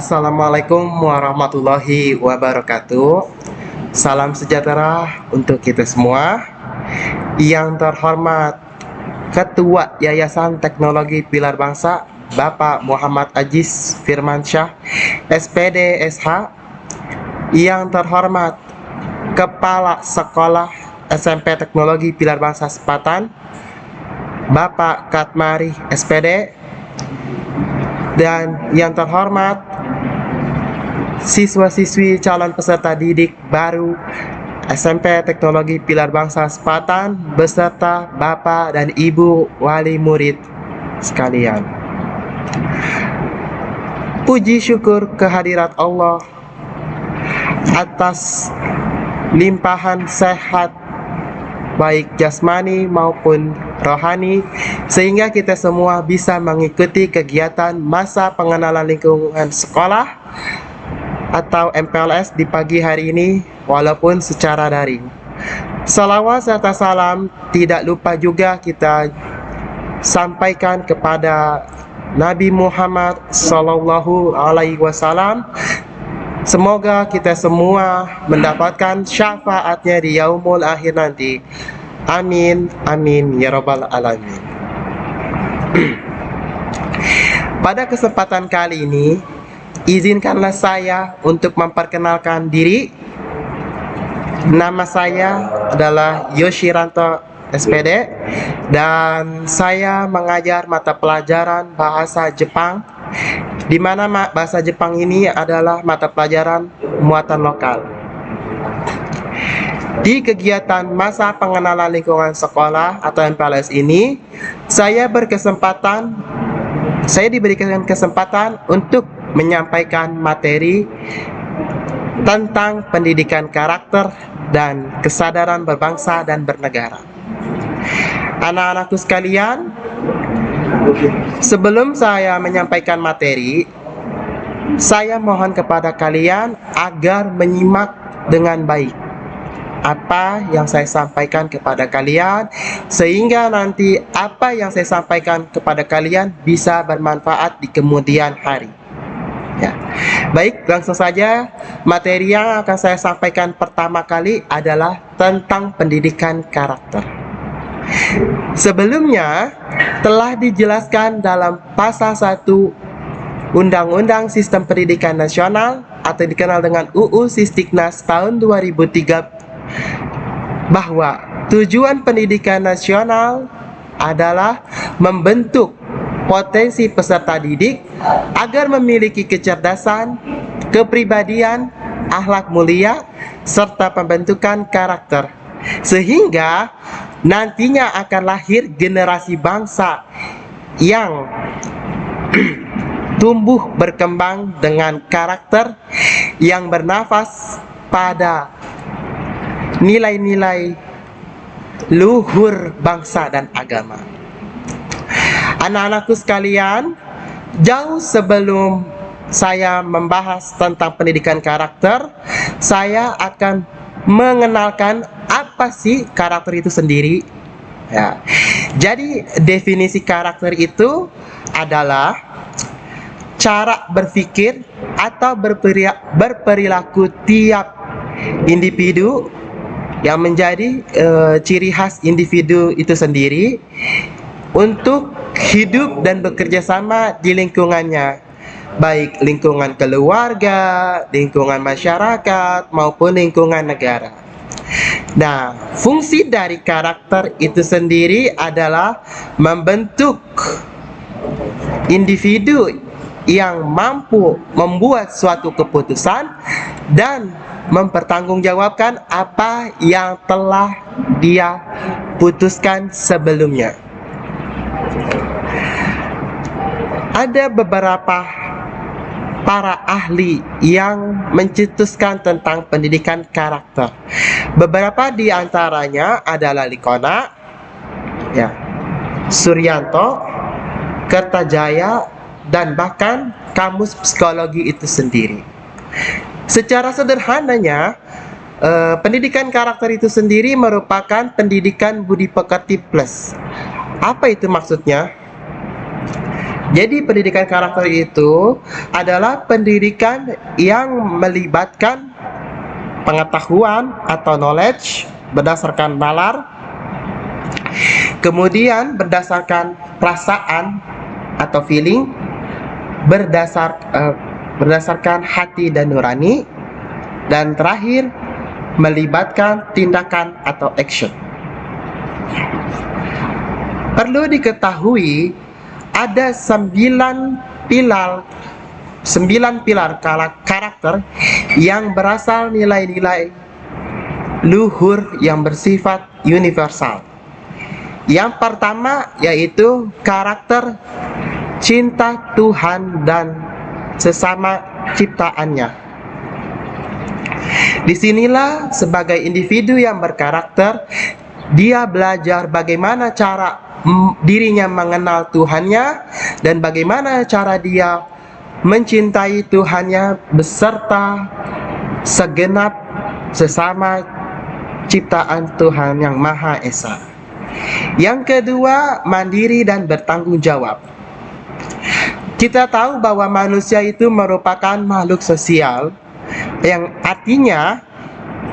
Assalamualaikum warahmatullahi wabarakatuh. Salam sejahtera untuk kita semua. Yang terhormat Ketua Yayasan Teknologi Pilar Bangsa, Bapak Muhammad Ajis Firmansyah, SPD SH. Yang terhormat Kepala Sekolah SMP Teknologi Pilar Bangsa Sepatan, Bapak Katmari SPD. Dan yang terhormat siswa-siswi calon peserta didik baru SMP Teknologi Pilar Bangsa Sepatan beserta Bapak dan Ibu wali murid sekalian. Puji syukur kehadirat Allah atas limpahan sehat baik jasmani maupun rohani, sehingga kita semua bisa mengikuti kegiatan masa pengenalan lingkungan sekolah atau MPLS di pagi hari ini walaupun secara daring. Salawat serta salam tidak lupa juga kita sampaikan kepada Nabi Muhammad Sallallahu Alaihi Wasallam. Semoga kita semua mendapatkan syafaatnya di yaumul akhir nanti. Amin, amin, ya rabbal alamin. Pada kesempatan kali ini, izinkanlah saya untuk memperkenalkan diri. Nama saya adalah Yoshiranto SPD dan saya mengajar mata pelajaran bahasa Jepang, di mana bahasa Jepang ini adalah mata pelajaran muatan lokal. Di kegiatan masa pengenalan lingkungan sekolah atau MPLS ini, saya diberikan kesempatan untuk menyampaikan materi tentang pendidikan karakter dan kesadaran berbangsa dan bernegara. Anak-anakku sekalian, sebelum saya menyampaikan materi, saya mohon kepada kalian agar menyimak dengan baik apa yang saya sampaikan kepada kalian, sehingga nanti apa yang saya sampaikan kepada kalian bisa bermanfaat di kemudian hari. Ya. Baik, langsung saja. Materi yang akan saya sampaikan pertama kali adalah tentang pendidikan karakter. Sebelumnya telah dijelaskan dalam pasal 1 Undang-Undang Sistem Pendidikan Nasional atau dikenal dengan UU Sistiknas tahun 2003 bahwa tujuan pendidikan nasional adalah membentuk potensi peserta didik agar memiliki kecerdasan, kepribadian, akhlak mulia, serta pembentukan karakter, sehingga nantinya akan lahir generasi bangsa yang tumbuh berkembang dengan karakter yang bernafas pada nilai-nilai luhur bangsa dan agama. Anak-anakku sekalian, jauh sebelum saya membahas tentang pendidikan karakter, saya akan mengenalkan apa sih karakter itu sendiri. Ya. Jadi definisi karakter itu adalah cara berpikir atau berperilaku tiap individu yang menjadi ciri khas individu itu sendiri untuk hidup dan bekerja sama di lingkungannya, baik lingkungan keluarga, lingkungan masyarakat, maupun lingkungan negara. Nah, fungsi dari karakter itu sendiri adalah membentuk individu yang mampu membuat suatu keputusan dan mempertanggungjawabkan apa yang telah dia putuskan sebelumnya. Ada beberapa para ahli yang mencetuskan tentang pendidikan karakter. Beberapa di antaranya adalah Likona, ya, Suryanto, Kertajaya, dan bahkan Kamus Psikologi itu sendiri. Secara sederhananya, pendidikan karakter itu sendiri merupakan pendidikan budi pekerti plus. Apa itu maksudnya? Jadi pendidikan karakter itu adalah pendidikan yang melibatkan pengetahuan atau knowledge berdasarkan nalar, kemudian berdasarkan perasaan atau feeling, berdasarkan hati dan nurani, dan terakhir melibatkan tindakan atau action. Perlu diketahui ada 9 pilar karakter yang berasal nilai-nilai luhur yang bersifat universal. Yang pertama yaitu karakter cinta Tuhan dan sesama ciptaannya. Disinilah sebagai individu yang berkarakter, dia belajar bagaimana cara dirinya mengenal Tuhannya dan bagaimana cara dia mencintai Tuhannya beserta segenap sesama ciptaan Tuhan yang Maha Esa. Yang kedua, mandiri dan bertanggung jawab. Kita tahu bahwa manusia itu merupakan makhluk sosial, yang artinya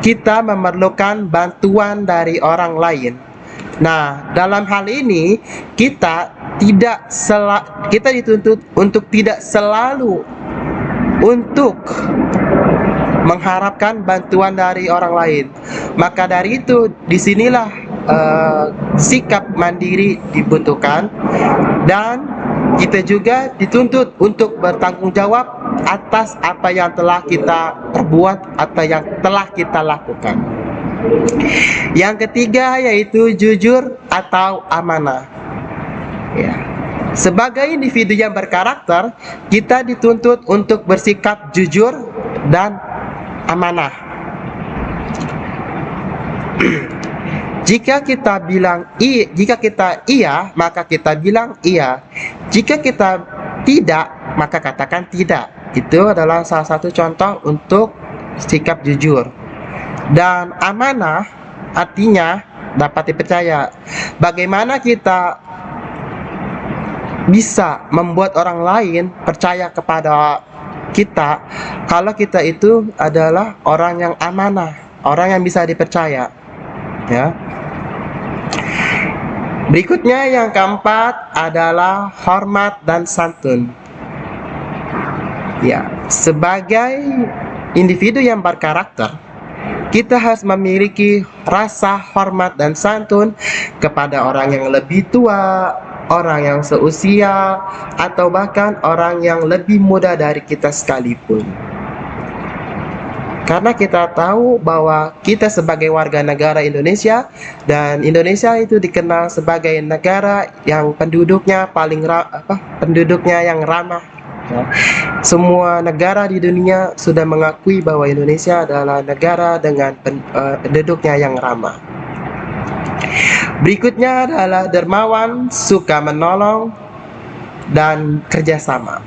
kita memerlukan bantuan dari orang lain. Nah, dalam hal ini kita dituntut untuk tidak selalu untuk mengharapkan bantuan dari orang lain. Maka dari itu disinilah sikap mandiri dibutuhkan, dan kita juga dituntut untuk bertanggung jawab atas apa yang telah kita perbuat atau yang telah kita lakukan. Yang ketiga yaitu jujur atau amanah. Ya. Sebagai individu yang berkarakter, kita dituntut untuk bersikap jujur dan amanah. Jika kita iya, maka kita bilang iya. Jika kita tidak, maka katakan tidak. Itu adalah salah satu contoh untuk sikap jujur. Dan amanah artinya dapat dipercaya. Bagaimana kita bisa membuat orang lain percaya kepada kita kalau kita itu adalah orang yang amanah, orang yang bisa dipercaya. Ya. Berikutnya yang keempat adalah hormat dan santun. Ya, sebagai individu yang berkarakter, kita harus memiliki rasa hormat dan santun kepada orang yang lebih tua, orang yang seusia, atau bahkan orang yang lebih muda dari kita sekalipun. Karena kita tahu bahwa kita sebagai warga negara Indonesia, dan Indonesia itu dikenal sebagai negara yang penduduknya yang ramah. Ya. Semua negara di dunia sudah mengakui bahwa Indonesia adalah negara dengan penduduknya yang ramah. Berikutnya adalah dermawan, suka menolong, dan kerjasama.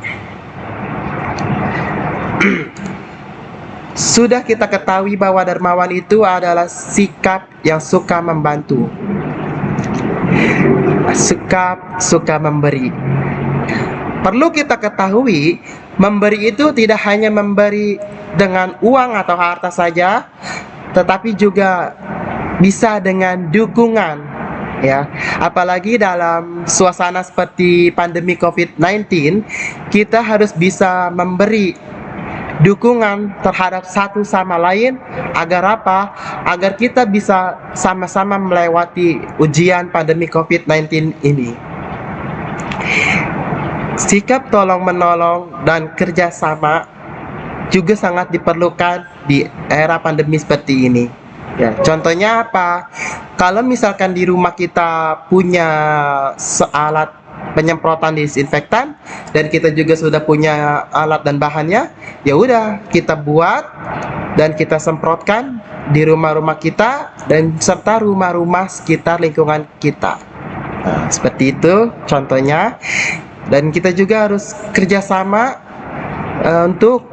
Sudah kita ketahui bahwa dermawan itu adalah sikap yang suka membantu, suka memberi. Perlu kita ketahui, memberi itu tidak hanya memberi dengan uang atau harta saja, tetapi juga bisa dengan dukungan, ya. Apalagi dalam suasana seperti pandemi COVID-19, kita harus bisa memberi dukungan terhadap satu sama lain. Agar apa? Agar kita bisa sama-sama melewati ujian pandemi COVID-19 ini. Sikap tolong-menolong dan kerjasama juga sangat diperlukan di era pandemi seperti ini. Ya, contohnya apa? Kalau misalkan di rumah kita punya alat penyemprotan disinfektan dan kita juga sudah punya alat dan bahannya, ya udah kita buat dan kita semprotkan di rumah-rumah kita dan serta rumah-rumah sekitar lingkungan kita. Nah, seperti itu contohnya. Dan kita juga harus kerjasama untuk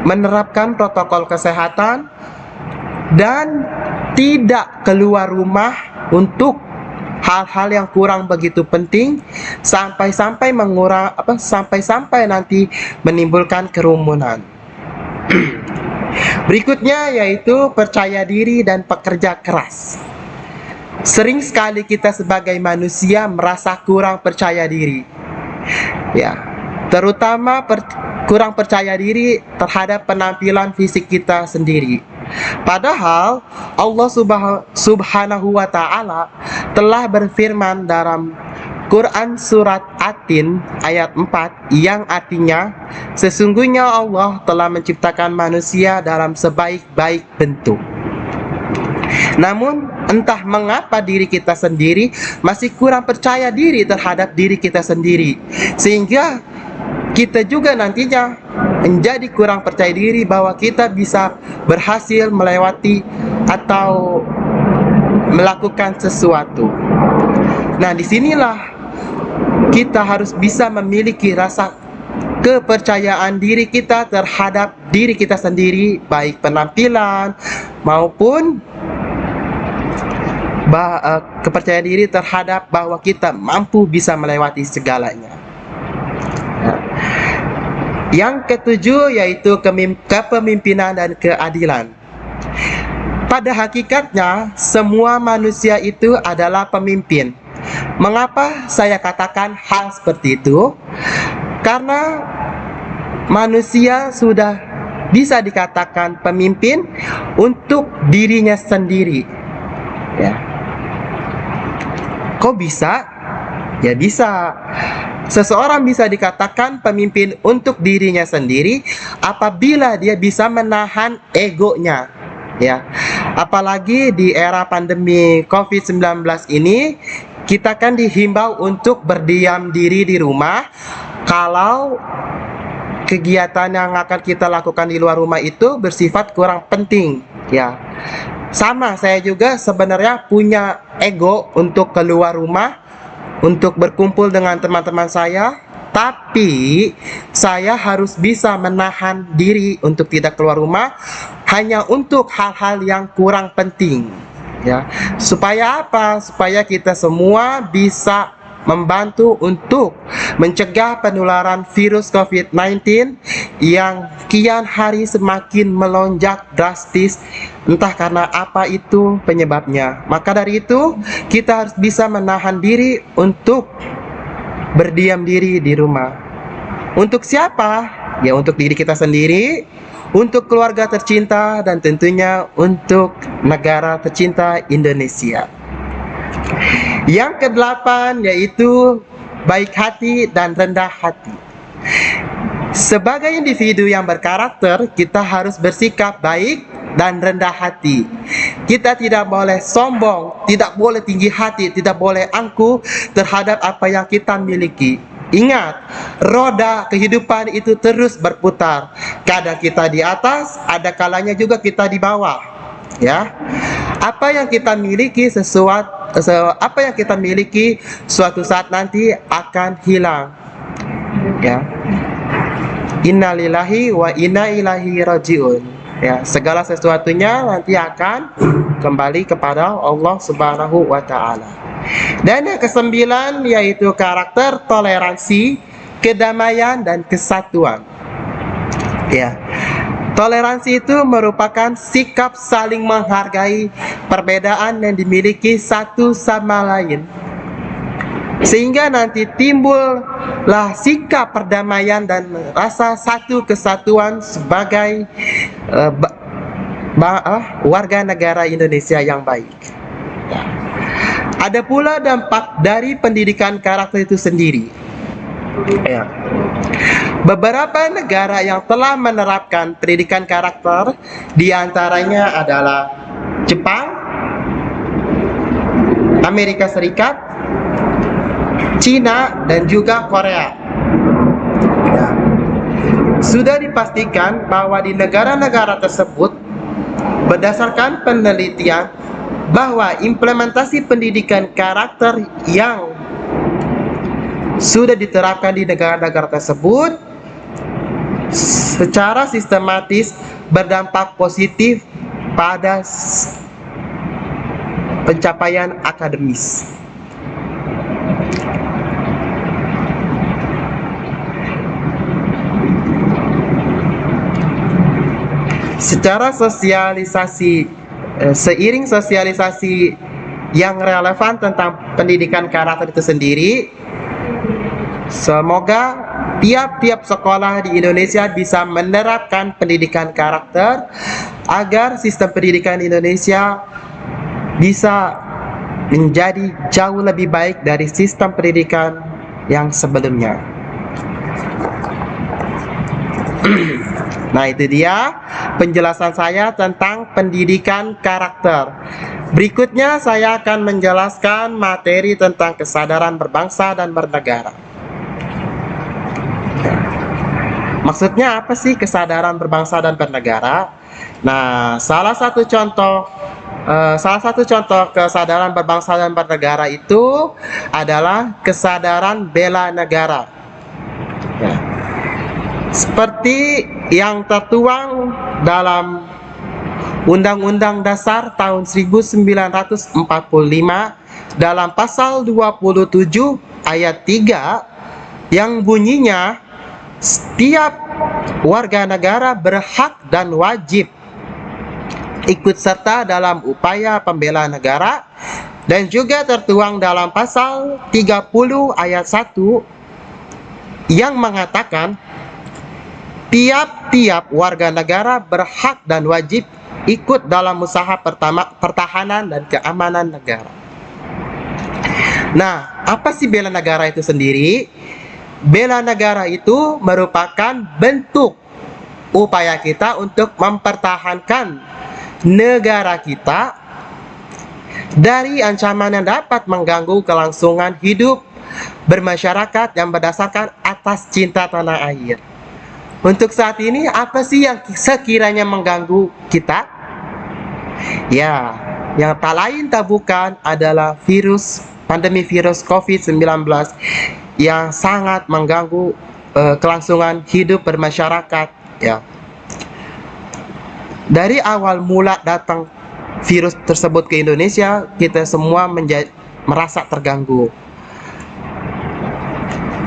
menerapkan protokol kesehatan dan tidak keluar rumah untuk hal-hal yang kurang begitu penting sampai-sampai sampai-sampai nanti menimbulkan kerumunan. Berikutnya yaitu percaya diri dan pekerja keras. Sering sekali kita sebagai manusia merasa kurang percaya diri. Ya, terutama kurang percaya diri terhadap penampilan fisik kita sendiri. Padahal Allah Subhanahu wa taala telah berfirman dalam Quran surat At-Tin ayat 4 yang artinya, sesungguhnya Allah telah menciptakan manusia dalam sebaik-baik bentuk. Namun entah mengapa diri kita sendiri masih kurang percaya diri terhadap diri kita sendiri, sehingga kita juga nantinya menjadi kurang percaya diri bahwa kita bisa berhasil melewati atau melakukan sesuatu. Nah, disinilah kita harus bisa memiliki rasa kepercayaan diri kita terhadap diri kita sendiri, baik penampilan maupun kepercayaan diri terhadap bahwa kita mampu bisa melewati segalanya. Yang ketujuh yaitu kepemimpinan dan keadilan. Pada hakikatnya, semua manusia itu adalah pemimpin. Mengapa saya katakan hal seperti itu? Karena manusia sudah bisa dikatakan pemimpin untuk dirinya sendiri. Ya. Kok bisa? Ya bisa. Seseorang bisa dikatakan pemimpin untuk dirinya sendiri apabila dia bisa menahan egonya. Ya. Apalagi di era pandemi COVID-19 ini, kita kan dihimbau untuk berdiam diri di rumah kalau kegiatan yang akan kita lakukan di luar rumah itu bersifat kurang penting. Ya. Sama, saya juga sebenarnya punya ego untuk keluar rumah, untuk berkumpul dengan teman-teman saya, tapi saya harus bisa menahan diri untuk tidak keluar rumah hanya untuk hal-hal yang kurang penting. Ya, supaya apa? Supaya kita semua bisa membantu untuk mencegah penularan virus COVID-19 yang kian hari semakin melonjak drastis, entah karena apa itu penyebabnya. Maka dari itu, kita harus bisa menahan diri untuk berdiam diri di rumah. Untuk siapa? Ya, untuk diri kita sendiri, untuk keluarga tercinta, dan tentunya untuk negara tercinta Indonesia. Yang kedelapan yaitu baik hati dan rendah hati. Sebagai individu yang berkarakter, kita harus bersikap baik dan rendah hati. Kita tidak boleh sombong, tidak boleh tinggi hati, tidak boleh angkuh terhadap apa yang kita miliki. Ingat, roda kehidupan itu terus berputar. Kadang kita di atas, ada kalanya juga kita di bawah. Ya, apa yang kita miliki suatu saat nanti akan hilang. Ya, innalillahi wa inna ilaihi rajiun. Ya, segala sesuatunya nanti akan kembali kepada Allah Subhanahu wa taala. Dan yang kesembilan yaitu karakter toleransi, kedamaian dan kesatuan. Ya. Toleransi itu merupakan sikap saling menghargai perbedaan yang dimiliki satu sama lain, sehingga nanti timbullah sikap perdamaian dan rasa satu kesatuan sebagai warga negara Indonesia yang baik. Ada pula dampak dari pendidikan karakter itu sendiri. Ya. Beberapa negara yang telah menerapkan pendidikan karakter, diantaranya adalah Jepang, Amerika Serikat, Cina, dan juga Korea. Ya. Sudah dipastikan bahwa di negara-negara tersebut, berdasarkan penelitian, bahwa implementasi pendidikan karakter yang sudah diterapkan di negara-negara tersebut secara sistematis berdampak positif pada pencapaian akademis. Secara sosialisasi, seiring sosialisasi yang relevan tentang pendidikan karakter itu sendiri, semoga tiap-tiap sekolah di Indonesia bisa menerapkan pendidikan karakter agar sistem pendidikan Indonesia bisa menjadi jauh lebih baik dari sistem pendidikan yang sebelumnya. Nah, itu dia penjelasan saya tentang pendidikan karakter. Berikutnya saya akan menjelaskan materi tentang kesadaran berbangsa dan bernegara. Maksudnya apa sih kesadaran berbangsa dan bernegara? Nah, salah satu contoh kesadaran berbangsa dan bernegara itu adalah kesadaran bela negara. Ya. Seperti yang tertuang dalam Undang-Undang Dasar tahun 1945 dalam pasal 27 ayat 3 yang bunyinya setiap warga negara berhak dan wajib ikut serta dalam upaya pembelaan negara, dan juga tertuang dalam pasal 30 ayat 1 yang mengatakan tiap-tiap warga negara berhak dan wajib ikut dalam usaha pertahanan dan keamanan negara. Nah, apa sih bela negara itu sendiri? Bela negara itu merupakan bentuk upaya kita untuk mempertahankan negara kita dari ancaman yang dapat mengganggu kelangsungan hidup bermasyarakat yang berdasarkan atas cinta tanah air. Untuk saat ini, apa sih yang sekiranya mengganggu kita? Ya, yang tak lain tak bukan adalah pandemi virus COVID-19 yang sangat mengganggu kelangsungan hidup bermasyarakat. Ya. Dari awal mula datang virus tersebut ke Indonesia, kita semua merasa terganggu.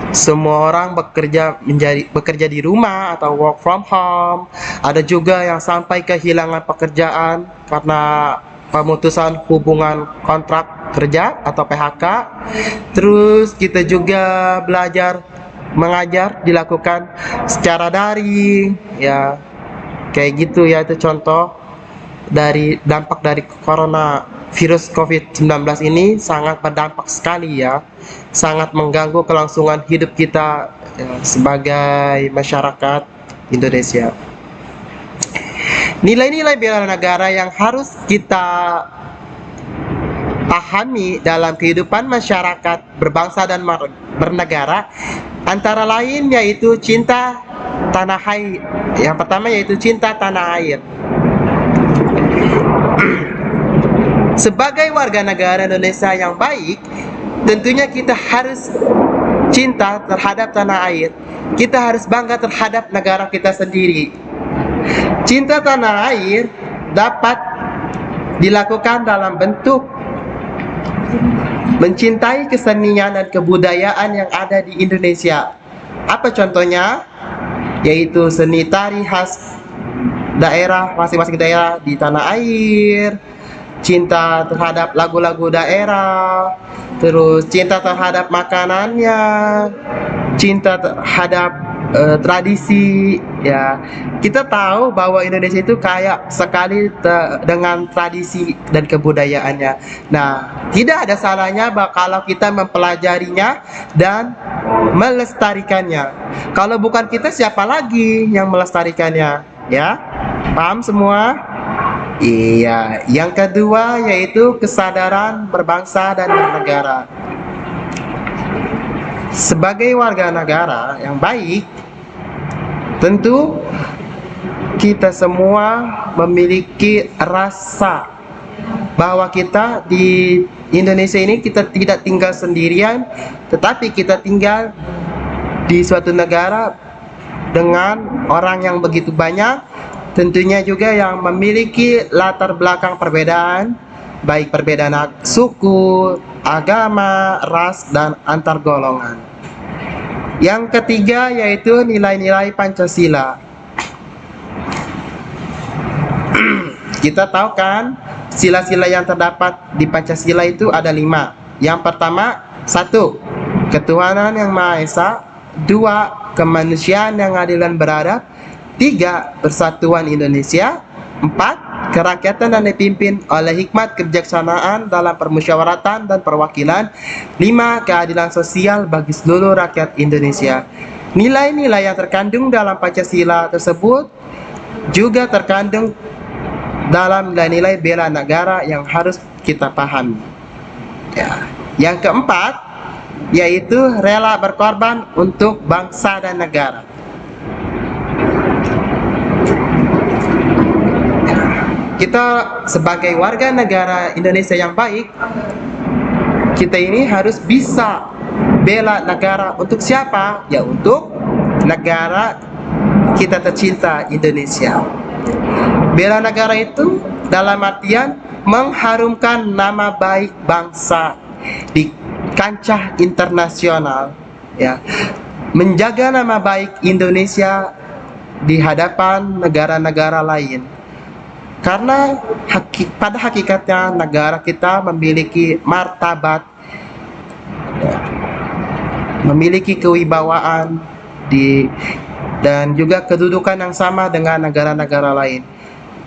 Semua orang bekerja di rumah atau work from home. Ada juga yang sampai kehilangan pekerjaan karena pemutusan hubungan kontrak kerja atau PHK. Terus kita juga mengajar dilakukan secara daring, ya kayak gitu ya. Itu contoh dari dampak dari corona virus COVID-19 ini sangat berdampak sekali ya, sangat mengganggu kelangsungan hidup kita ya, sebagai masyarakat Indonesia. Nilai-nilai bela negara yang harus kita pahami dalam kehidupan masyarakat berbangsa dan bernegara antara lain yaitu cinta tanah air. Yang pertama yaitu cinta tanah air. Sebagai warga negara Indonesia yang baik, tentunya kita harus cinta terhadap tanah air. Kita harus bangga terhadap negara kita sendiri. Cinta tanah air dapat dilakukan dalam bentuk mencintai kesenian dan kebudayaan yang ada di Indonesia. Apa contohnya? Yaitu seni tari khas daerah, masing-masing daerah di tanah air, cinta terhadap lagu-lagu daerah, terus cinta terhadap makanannya, cinta terhadap tradisi ya. Kita tahu bahwa Indonesia itu kaya sekali dengan tradisi dan kebudayaannya. Nah, tidak ada salahnya kalau kita mempelajarinya dan melestarikannya. Kalau bukan kita, siapa lagi yang melestarikannya? Ya, paham semua? Iya, yang kedua yaitu kesadaran berbangsa dan bernegara. Sebagai warga negara yang baik, tentu kita semua memiliki rasa bahwa kita di Indonesia ini kita tidak tinggal sendirian, tetapi kita tinggal di suatu negara dengan orang yang begitu banyak, tentunya juga yang memiliki latar belakang perbedaan, baik perbedaan suku, agama, ras, dan antar golongan. Yang ketiga yaitu nilai-nilai Pancasila. Kita tahu kan, sila-sila yang terdapat di Pancasila itu ada 5. Yang pertama, 1. Ketuhanan yang Maha Esa. 2. Kemanusiaan yang adil dan beradab. 3. Persatuan Indonesia. 4. Kerakyatan dan dipimpin oleh hikmat kebijaksanaan dalam permusyawaratan dan perwakilan. 5. Keadilan sosial bagi seluruh rakyat Indonesia. Nilai-nilai yang terkandung dalam Pancasila tersebut juga terkandung dalam nilai-nilai bela negara yang harus kita pahami. Ya. Yang keempat, yaitu rela berkorban untuk bangsa dan negara. Kita sebagai warga negara Indonesia yang baik, kita ini harus bisa bela negara. Untuk siapa? Ya untuk negara kita tercinta, Indonesia. Bela negara itu dalam artian mengharumkan nama baik bangsa di kancah internasional, ya. Menjaga nama baik Indonesia di hadapan negara-negara lain. Karena pada hakikatnya negara kita memiliki martabat, ya, memiliki kewibawaan dan juga kedudukan yang sama dengan negara-negara lain.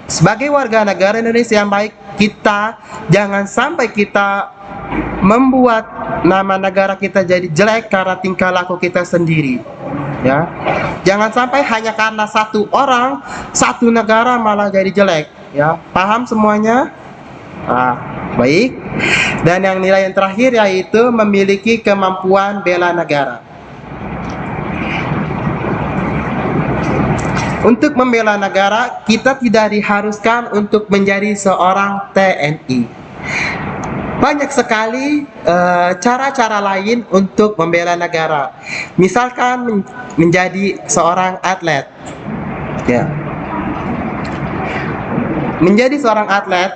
Sebagai warga negara Indonesia yang baik, kita jangan sampai kita membuat nama negara kita jadi jelek karena tingkah laku kita sendiri, ya. Jangan sampai hanya karena satu orang, satu negara malah jadi jelek, ya. Paham semuanya? Baik. Dan yang nilai yang terakhir yaitu memiliki kemampuan bela negara. Untuk membela negara, kita tidak diharuskan untuk menjadi seorang TNI. Banyak sekali cara-cara lain untuk membela negara. Misalkan menjadi seorang atlet. Ya. Menjadi seorang atlet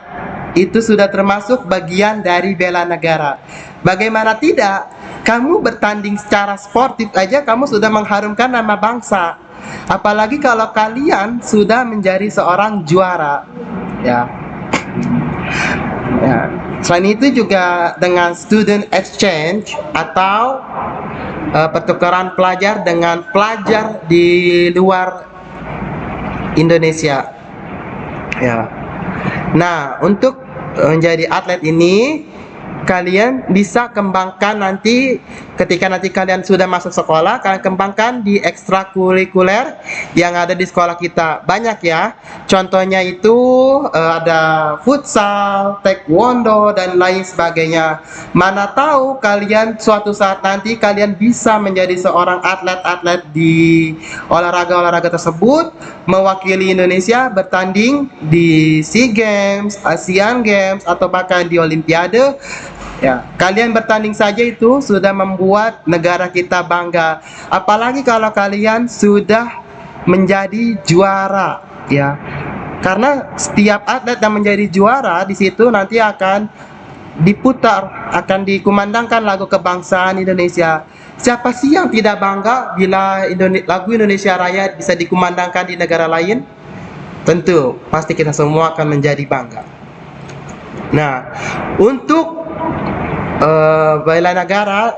itu sudah termasuk bagian dari bela negara. Bagaimana tidak? Kamu bertanding secara sportif aja kamu sudah mengharumkan nama bangsa. Apalagi kalau kalian sudah menjadi seorang juara, ya. Ya. Selain itu juga dengan student exchange atau pertukaran pelajar dengan pelajar di luar Indonesia. Ya. Nah, untuk menjadi atlet ini kalian bisa kembangkan nanti ketika nanti kalian sudah masuk sekolah, kalian kembangkan di ekstrakurikuler yang ada di sekolah kita. Banyak ya. Contohnya itu ada futsal, taekwondo dan lain sebagainya. Mana tahu kalian suatu saat nanti kalian bisa menjadi seorang atlet-atlet di olahraga-olahraga tersebut, mewakili Indonesia bertanding di SEA Games, Asian Games atau bahkan di Olimpiade. Ya, kalian bertanding saja itu sudah membuat negara kita bangga. Apalagi kalau kalian sudah menjadi juara, ya. Karena setiap atlet yang menjadi juara di situ nanti akan diputar, akan dikumandangkan lagu kebangsaan Indonesia. Siapa sih yang tidak bangga bila lagu Indonesia Raya bisa dikumandangkan di negara lain? Tentu, pasti kita semua akan menjadi bangga. Nah, untuk bela negara,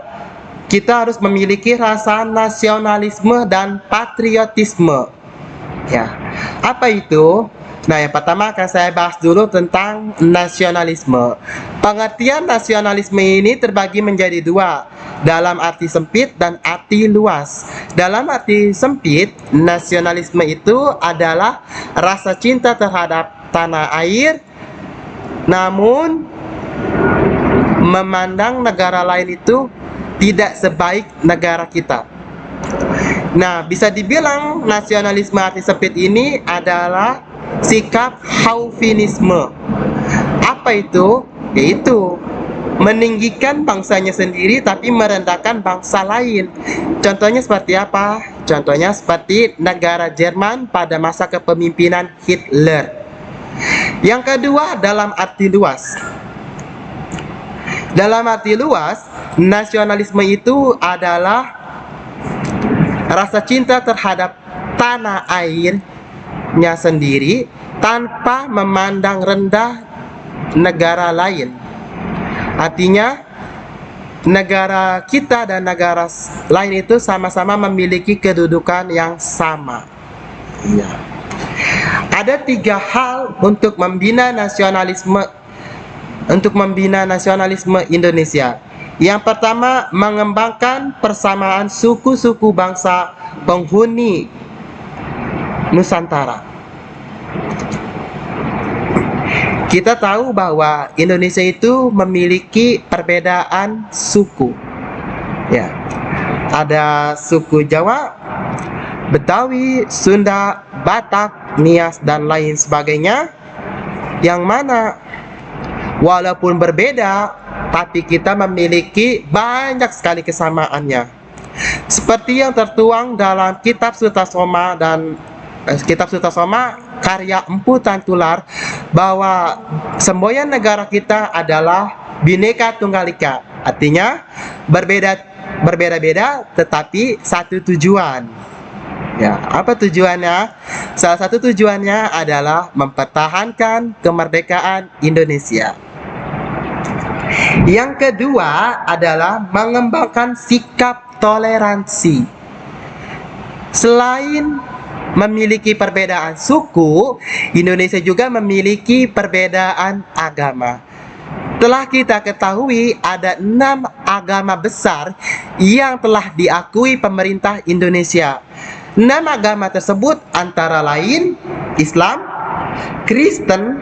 kita harus memiliki rasa nasionalisme dan patriotisme. Ya, apa itu? Nah, yang pertama akan saya bahas dulu tentang nasionalisme. Pengertian nasionalisme ini terbagi menjadi dua, dalam arti sempit dan arti luas. Dalam arti sempit, nasionalisme itu adalah rasa cinta terhadap tanah air, namun memandang negara lain itu tidak sebaik negara kita. Nah, bisa dibilang nasionalisme arti sempit ini adalah sikap chauvinisme. Apa itu? Yaitu meninggikan bangsanya sendiri tapi merendahkan bangsa lain. Contohnya seperti apa? Contohnya seperti negara Jerman pada masa kepemimpinan Hitler. Yang kedua, dalam arti luas. Dalam arti luas, nasionalisme itu adalah rasa cinta terhadap tanah air sukunya sendiri tanpa memandang rendah negara lain. Artinya negara kita dan negara lain itu sama-sama memiliki kedudukan yang sama. Ya. Ada 3 hal untuk membina nasionalisme Indonesia. Yang pertama, mengembangkan persamaan suku-suku bangsa penghuni Nusantara. Kita tahu bahwa Indonesia itu memiliki perbedaan suku. Ya. Ada suku Jawa, Betawi, Sunda, Batak, Nias, dan lain sebagainya. Yang mana walaupun berbeda, tapi kita memiliki banyak sekali kesamaannya. Seperti yang tertuang dalam Kitab Sutasoma karya Empu Tantular, bahwa semboyan negara kita adalah Bhinneka Tunggal Ika. Artinya berbeda-beda tetapi satu tujuan. Ya, apa tujuannya? Salah satu tujuannya adalah mempertahankan kemerdekaan Indonesia. Yang kedua adalah mengembangkan sikap toleransi. Selain memiliki perbedaan suku, Indonesia juga memiliki perbedaan agama. Telah kita ketahui ada 6 agama besar yang telah diakui pemerintah Indonesia. 6 agama tersebut antara lain Islam, Kristen,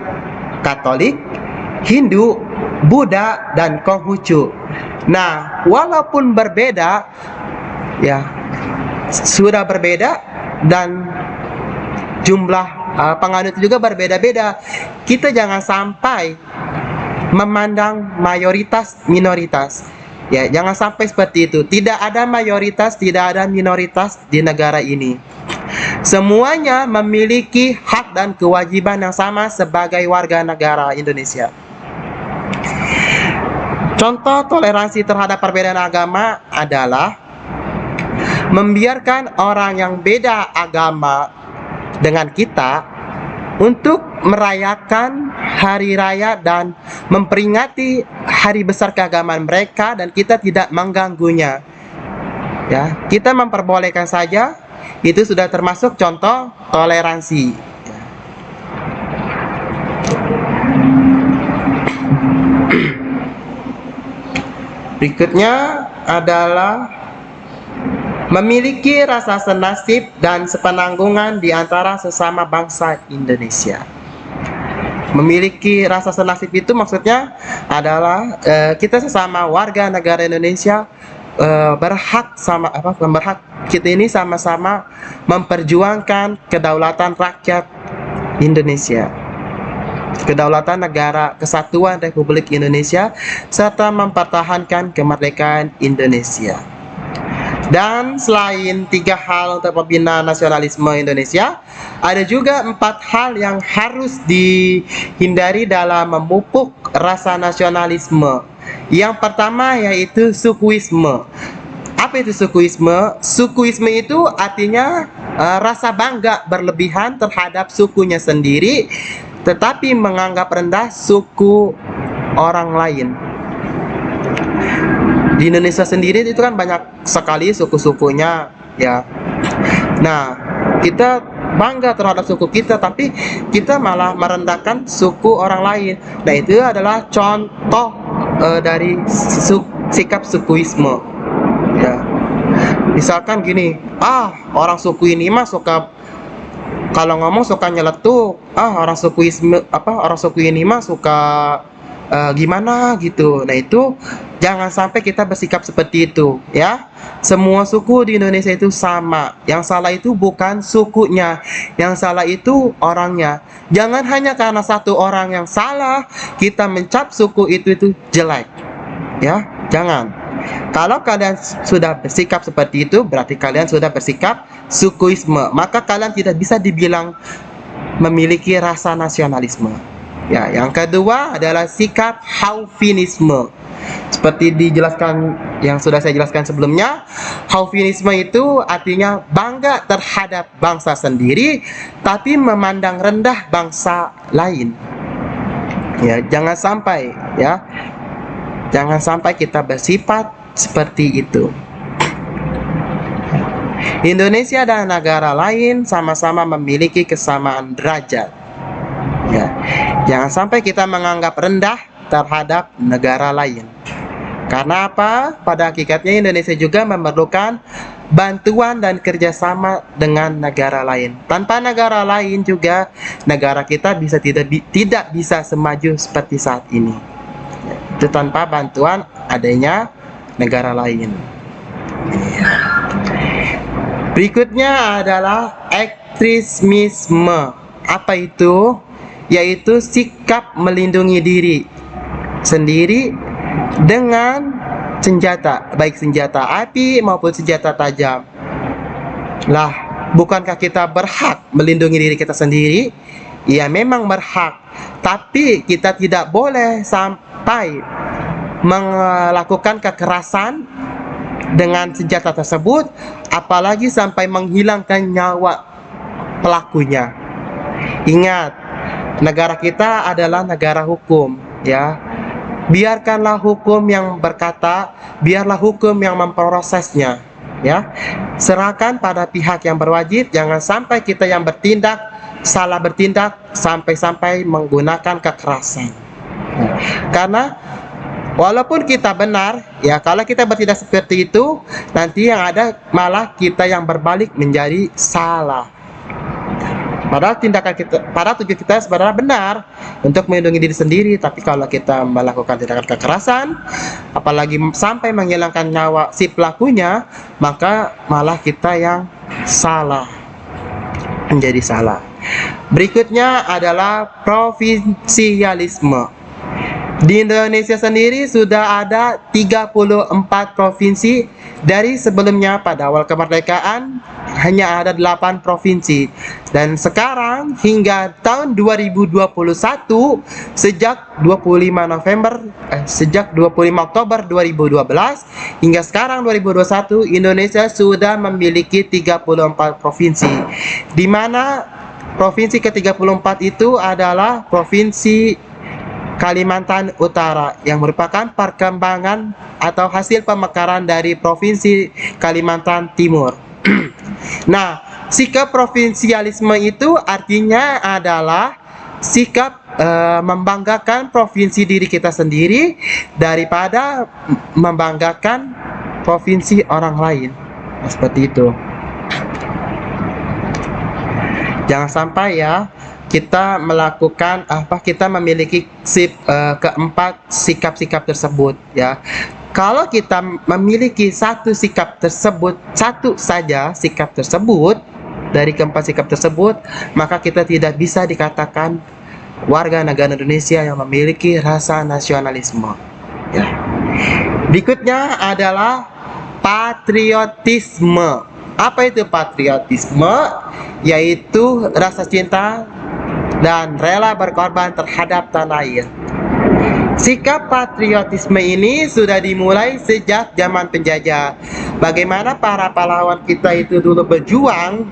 Katolik, Hindu, Buddha, dan Konghucu. Nah, walaupun berbeda, ya sudah berbeda dan jumlah penganut juga berbeda-beda. Kita jangan sampai memandang mayoritas minoritas. Ya, jangan sampai seperti itu. Tidak ada mayoritas, tidak ada minoritas di negara ini. Semuanya memiliki hak dan kewajiban yang sama sebagai warga negara Indonesia. Contoh toleransi terhadap perbedaan agama adalah membiarkan orang yang beda agama dengan kita untuk merayakan hari raya dan memperingati hari besar keagamaan mereka, dan kita tidak mengganggunya. Ya, kita memperbolehkan saja, itu sudah termasuk contoh toleransi. Berikutnya adalah memiliki rasa senasib dan sepenanggungan di antara sesama bangsa Indonesia. Memiliki rasa senasib itu maksudnya adalah kita sesama warga negara Indonesia berhak kita ini sama-sama memperjuangkan kedaulatan rakyat Indonesia, kedaulatan negara kesatuan Republik Indonesia, serta mempertahankan kemerdekaan Indonesia. Dan selain 3 hal untuk membina nasionalisme Indonesia, ada juga 4 hal yang harus dihindari dalam memupuk rasa nasionalisme. Yang pertama yaitu sukuisme. Apa itu sukuisme? Sukuisme itu artinya rasa bangga berlebihan terhadap sukunya sendiri, tetapi menganggap rendah suku orang lain. Di Indonesia sendiri itu kan banyak sekali suku-sukunya, ya. Nah, kita bangga terhadap suku kita, tapi kita malah merendahkan suku orang lain. Nah, itu adalah contoh dari sikap sukuisme. Ya. Misalkan gini, orang suku ini mah suka, kalau ngomong suka nyeletuk, orang suku ini mah suka gimana gitu. Nah, itu jangan sampai kita bersikap seperti itu, ya. Semua suku di Indonesia itu sama. Yang salah itu bukan sukunya, yang salah itu orangnya. Jangan hanya karena satu orang yang salah kita mencap suku itu jelek, ya. Jangan. Kalau kalian sudah bersikap seperti itu, berarti kalian sudah bersikap sukuisme. Maka kalian tidak bisa dibilang memiliki rasa nasionalisme. Ya, yang kedua adalah sikap chauvinisme. Seperti dijelaskan yang sudah saya jelaskan sebelumnya, Chauvinisme itu artinya bangga terhadap bangsa sendiri tapi memandang rendah bangsa lain. Ya, jangan sampai kita bersifat seperti itu. Indonesia dan negara lain sama-sama memiliki kesamaan derajat. Ya, jangan sampai kita menganggap rendah terhadap negara lain. Karena apa? Pada hakikatnya Indonesia juga memerlukan bantuan dan kerjasama dengan negara lain. Tanpa negara lain juga negara kita tidak bisa semaju seperti saat ini. Itu tanpa bantuan adanya negara lain. Berikutnya adalah ekstremisme. Apa itu? Yaitu sikap melindungi diri sendiri dengan senjata, baik senjata api maupun senjata tajam. Lah, bukankah kita berhak melindungi diri kita sendiri? Ya, memang berhak, tapi kita tidak boleh sampai melakukan kekerasan dengan senjata tersebut, apalagi sampai menghilangkan nyawa pelakunya. Ingat, negara kita adalah negara hukum, ya. Biarkanlah hukum yang berkata, biarlah hukum yang memprosesnya, ya. Serahkan pada pihak yang berwajib, jangan sampai kita yang salah bertindak sampai menggunakan kekerasan. Karena walaupun kita benar, ya, kalau kita bertindak seperti itu, nanti yang ada malah kita yang berbalik menjadi salah. Padahal tujuan kita sebenarnya benar untuk melindungi diri sendiri, tapi kalau kita melakukan tindakan kekerasan, apalagi sampai menghilangkan nyawa si pelakunya, maka malah kita yang salah, menjadi salah. Berikutnya adalah provinsialisme. Di Indonesia sendiri sudah ada 34 provinsi. Dari sebelumnya pada awal kemerdekaan hanya ada 8 provinsi. Dan sekarang hingga tahun 2021 sejak 25 Oktober 2012 hingga sekarang 2021 Indonesia sudah memiliki 34 provinsi. Di mana provinsi ke-34 itu adalah Provinsi Kalimantan Utara yang merupakan perkembangan atau hasil pemekaran dari Provinsi Kalimantan Timur. Nah, sikap provinsialisme itu artinya adalah sikap membanggakan provinsi diri kita sendiri daripada membanggakan provinsi orang lain. Nah, seperti itu. Jangan sampai ya kita memiliki keempat sikap-sikap tersebut, ya. Kalau kita memiliki satu sikap tersebut, satu saja sikap tersebut dari keempat sikap tersebut, maka kita tidak bisa dikatakan warga negara Indonesia yang memiliki rasa nasionalisme, ya. Berikutnya adalah patriotisme. Apa itu patriotisme? Yaitu rasa cinta dan rela berkorban terhadap tanah air. Sikap patriotisme ini sudah dimulai sejak zaman penjajah. Bagaimana para pahlawan kita itu dulu berjuang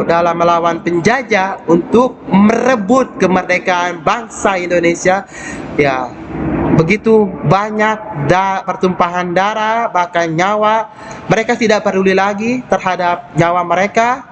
dalam melawan penjajah untuk merebut kemerdekaan bangsa Indonesia, ya. Begitu banyak pertumpahan darah, bahkan nyawa. Mereka tidak peduli lagi terhadap nyawa mereka.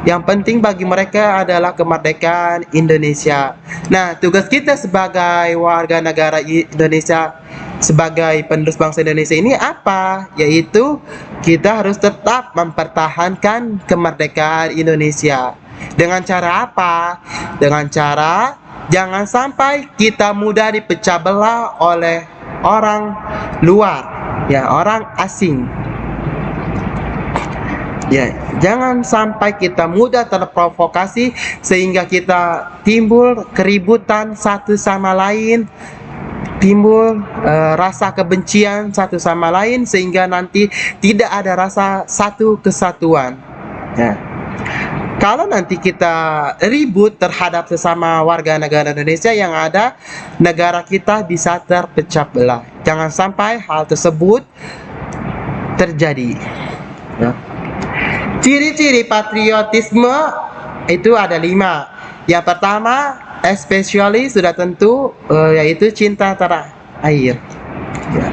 Yang penting bagi mereka adalah kemerdekaan Indonesia. Nah, tugas kita sebagai warga negara Indonesia, sebagai penerus bangsa Indonesia ini apa? Yaitu kita harus tetap mempertahankan kemerdekaan Indonesia. Dengan cara apa? Dengan cara jangan sampai kita mudah dipecah belah oleh orang luar, ya, orang asing. Ya, jangan sampai kita mudah terprovokasi sehingga kita timbul keributan satu sama lain, timbul rasa kebencian satu sama lain sehingga nanti tidak ada rasa satu kesatuan. Ya. Kalau nanti kita ribut terhadap sesama warga negara Indonesia, yang ada negara kita bisa terpecah belah. Jangan sampai hal tersebut terjadi. Ya. Ciri-ciri patriotisme itu ada 5. Yang pertama, especially sudah tentu, yaitu cinta tanah air. Ya.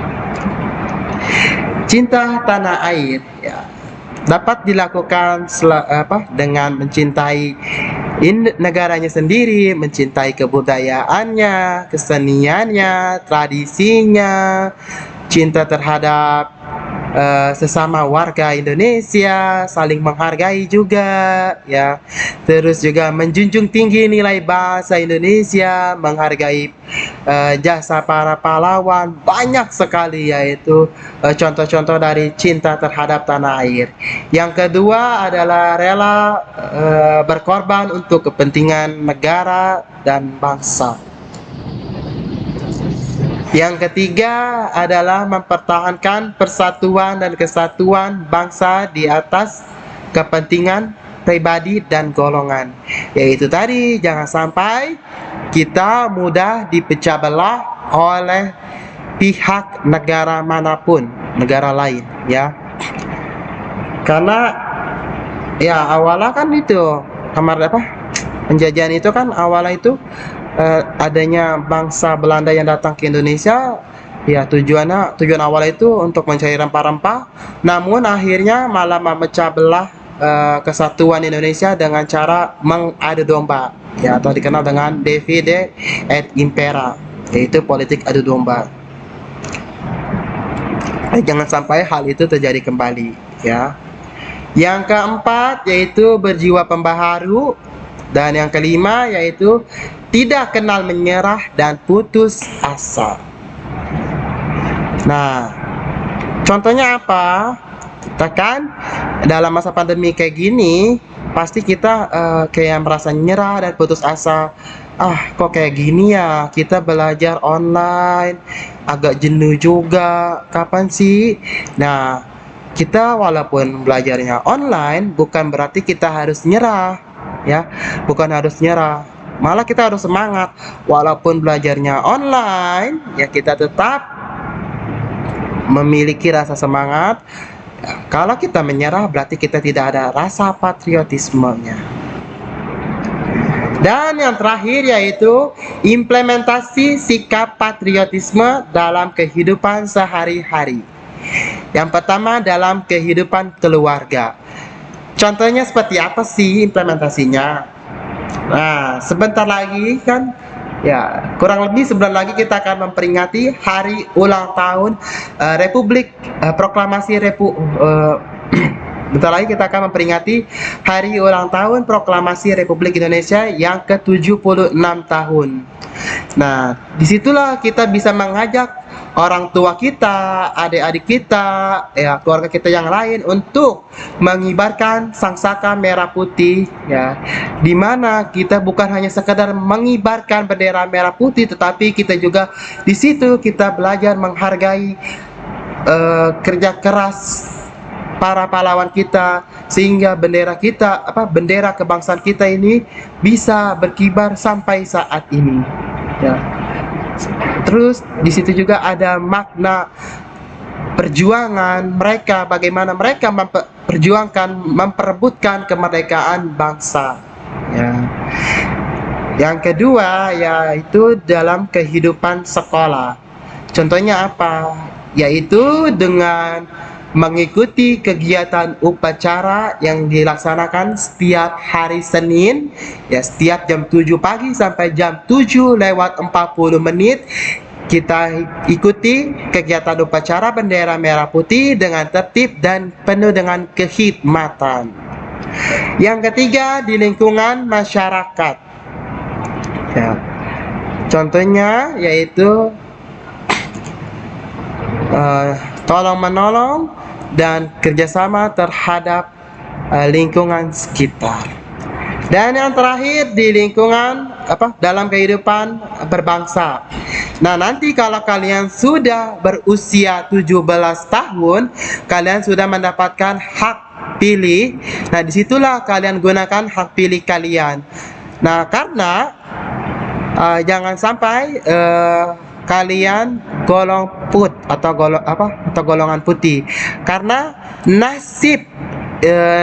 Cinta tanah air. Ya. Dapat dilakukan dengan mencintai negaranya sendiri, mencintai kebudayaannya, keseniannya, tradisinya, cinta terhadap sesama warga Indonesia, saling menghargai juga, ya. Terus juga menjunjung tinggi nilai bahasa Indonesia, menghargai jasa para pahlawan. Banyak sekali yaitu contoh-contoh dari cinta terhadap tanah air. Yang kedua adalah rela berkorban untuk kepentingan negara dan bangsa. Yang ketiga adalah mempertahankan persatuan dan kesatuan bangsa di atas kepentingan pribadi dan golongan. Yaitu tadi, jangan sampai kita mudah dipecah belah oleh pihak negara manapun, negara lain, ya. Karena ya awalnya kan itu penjajahan itu kan awalnya itu adanya bangsa Belanda yang datang ke Indonesia, ya tujuan awal itu untuk mencari rempah-rempah, namun akhirnya malah memecah belah kesatuan Indonesia dengan cara mengadu domba, ya, atau dikenal dengan divide et impera, yaitu politik adu domba. Jangan sampai hal itu terjadi kembali, ya. Yang keempat yaitu berjiwa pembaharu, dan yang kelima yaitu tidak kenal menyerah dan putus asa. Nah, contohnya apa? Kita kan dalam masa pandemi kayak gini, pasti kita kayak merasa nyerah dan putus asa. Kok kayak gini ya, kita belajar online, agak jenuh juga, kapan sih? Nah, kita walaupun belajarnya online, bukan berarti kita harus nyerah, ya, bukan harus nyerah. Malah kita harus semangat. Walaupun belajarnya online, ya kita tetap memiliki rasa semangat. Kalau kita menyerah, berarti kita tidak ada rasa patriotismenya. Dan yang terakhir yaitu implementasi sikap patriotisme dalam kehidupan sehari-hari. Yang pertama, dalam kehidupan keluarga. Contohnya seperti apa sih implementasinya? Nah, sebentar lagi kan, ya, kurang lebih sebulan lagi kita akan memperingati hari ulang tahun bentar lagi kita akan memperingati hari ulang tahun Proklamasi Republik Indonesia yang ke-76 tahun. Nah, disitulah kita bisa mengajak orang tua kita, adik-adik kita, ya, keluarga kita yang lain untuk mengibarkan sangsaka merah putih, ya, dimana kita bukan hanya sekedar mengibarkan bendera merah putih, tetapi kita juga di situ kita belajar menghargai kerja keras para pahlawan kita, sehingga bendera kita, bendera kebangsaan kita ini bisa berkibar sampai saat ini, ya. Terus di situ juga ada makna perjuangan mereka, bagaimana mereka memperebutkan kemerdekaan bangsa, ya. Yang kedua yaitu dalam kehidupan sekolah. Contohnya apa? Yaitu dengan mengikuti kegiatan upacara yang dilaksanakan setiap hari Senin, ya, setiap jam 7 pagi sampai jam 7:40 kita ikuti kegiatan upacara bendera merah putih dengan tertib dan penuh dengan kekhidmatan. Yang ketiga, di lingkungan masyarakat, ya. Contohnya yaitu tolong-menolong dan kerjasama terhadap lingkungan sekitar. Dan yang terakhir, di lingkungan dalam kehidupan berbangsa, Nah, nanti kalau kalian sudah berusia 17 tahun, kalian sudah mendapatkan hak pilih. Nah, disitulah kalian gunakan hak pilih kalian. Nah, karena jangan sampai kalian golongan putih, karena nasib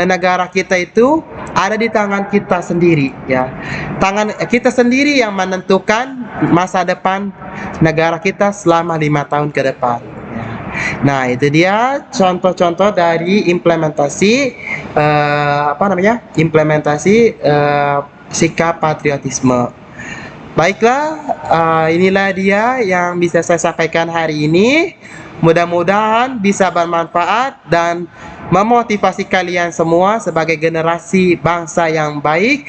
negara kita itu ada di tangan kita sendiri, ya. Tangan kita sendiri yang menentukan masa depan negara kita selama 5 tahun ke depan, ya. Nah, itu dia contoh-contoh dari implementasi sikap patriotisme. Baiklah, inilah dia yang bisa saya sampaikan hari ini. Mudah-mudahan bisa bermanfaat dan memotivasi kalian semua sebagai generasi bangsa yang baik.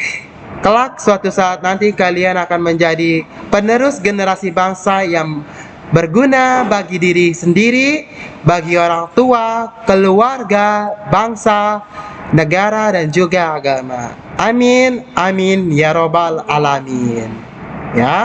Kelak suatu saat nanti kalian akan menjadi penerus generasi bangsa yang berguna bagi diri sendiri, bagi orang tua, keluarga, bangsa, negara, dan juga agama. Amin, amin, ya robbal alamin. Ya,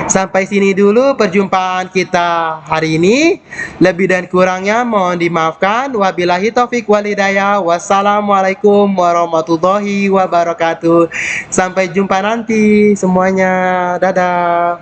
sampai sini dulu perjumpaan kita hari ini. Lebih dan kurangnya mohon dimaafkan. Wabillahi taufik walhidayah. Wassalamualaikum warahmatullahi wabarakatuh. Sampai jumpa nanti semuanya. Dadah.